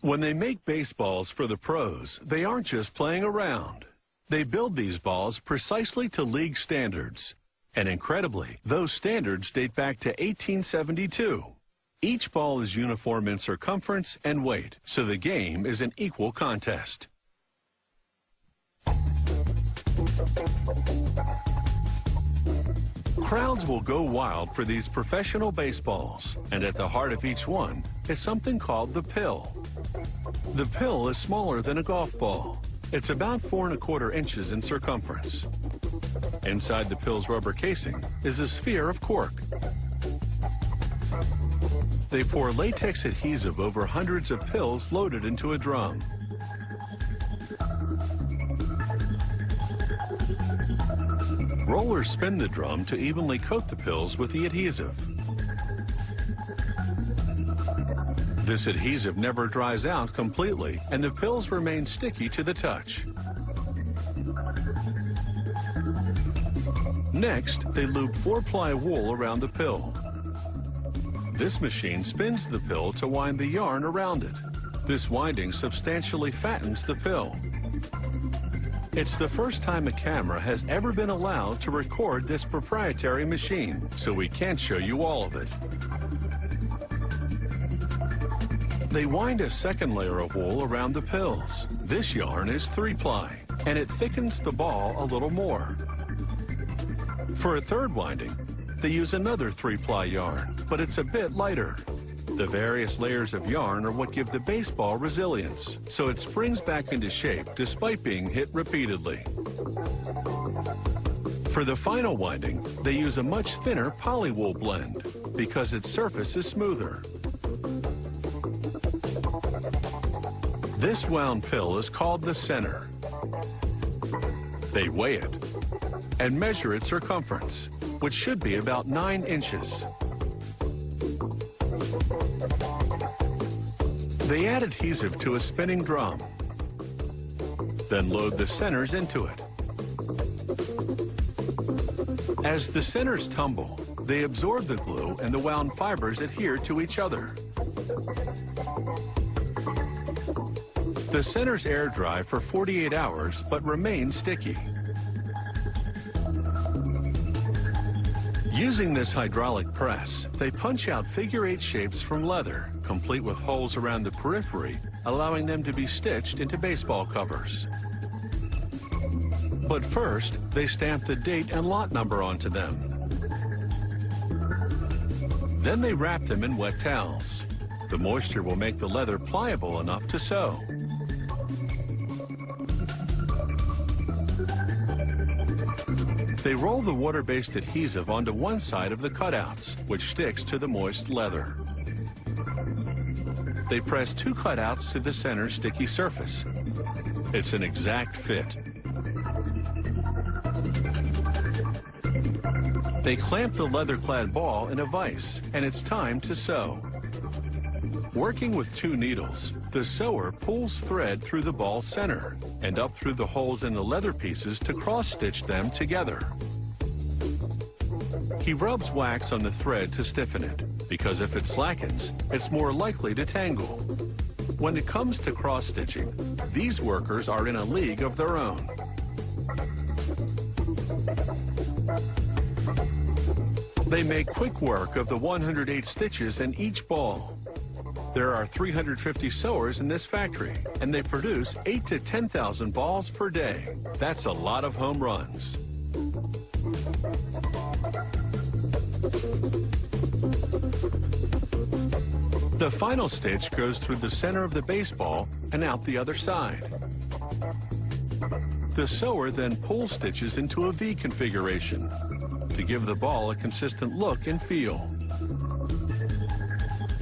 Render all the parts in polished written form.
When they make baseballs for the pros, they aren't just playing around. They build these balls precisely to league standards. And incredibly, those standards date back to 1872. Each ball is uniform in circumference and weight, so the game is an equal contest. Crowds will go wild for these professional baseballs, and at the heart of each one is something called the pill. The pill is smaller than a golf ball. It's about 4 1/4 inches in circumference. Inside the pill's rubber casing is a sphere of cork. They pour latex adhesive over hundreds of pills loaded into a drum. Rollers spin the drum to evenly coat the pills with the adhesive. This adhesive never dries out completely, and the pills remain sticky to the touch. Next, they loop 4-ply wool around the pill. This machine spins the pill to wind the yarn around it. This winding substantially fattens the pill. It's the first time a camera has ever been allowed to record this proprietary machine, so we can't show you all of it. They wind a second layer of wool around the pills. This yarn is 3-ply, and it thickens the ball a little more. For a third winding, they use another 3-ply yarn, but it's a bit lighter. The various layers of yarn are what give the baseball resilience, so it springs back into shape despite being hit repeatedly. For the final winding, they use a much thinner polywool blend because its surface is smoother. This wound pill is called the center. They weigh it and measure its circumference, which should be about 9 inches. They add adhesive to a spinning drum, then load the centers into it. As the centers tumble, they absorb the glue and the wound fibers adhere to each other. The centers air dry for 48 hours but remain sticky. Using this hydraulic press, they punch out figure-8 shapes from leather, complete with holes around the periphery, allowing them to be stitched into baseball covers. But first, they stamp the date and lot number onto them. Then they wrap them in wet towels. The moisture will make the leather pliable enough to sew. They roll the water-based adhesive onto one side of the cutouts, which sticks to the moist leather. They press 2 cutouts to the center sticky surface. It's an exact fit. They clamp the leather-clad ball in a vise, and it's time to sew. Working with 2 needles, the sewer pulls thread through the ball center and up through the holes in the leather pieces to cross-stitch them together. He rubs wax on the thread to stiffen it, because if it slackens, it's more likely to tangle. When it comes to cross-stitching, these workers are in a league of their own. They make quick work of the 108 stitches in each ball. There are 350 sewers in this factory, and they produce 8,000 to 10,000 balls per day. That's a lot of home runs. The final stitch goes through the center of the baseball and out the other side. The sewer then pulls stitches into a V configuration to give the ball a consistent look and feel.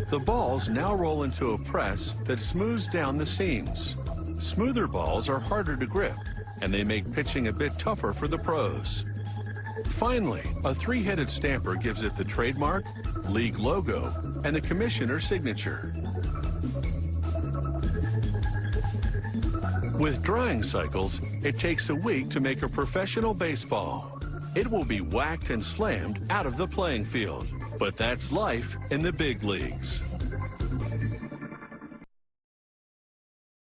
The balls now roll into a press that smooths down the seams. Smoother balls are harder to grip, and they make pitching a bit tougher for the pros. Finally, a 3-headed stamper gives it the trademark, league logo, and the commissioner's signature. With drying cycles, it takes a week to make a professional baseball. It will be whacked and slammed out of the playing field. But that's life in the big leagues.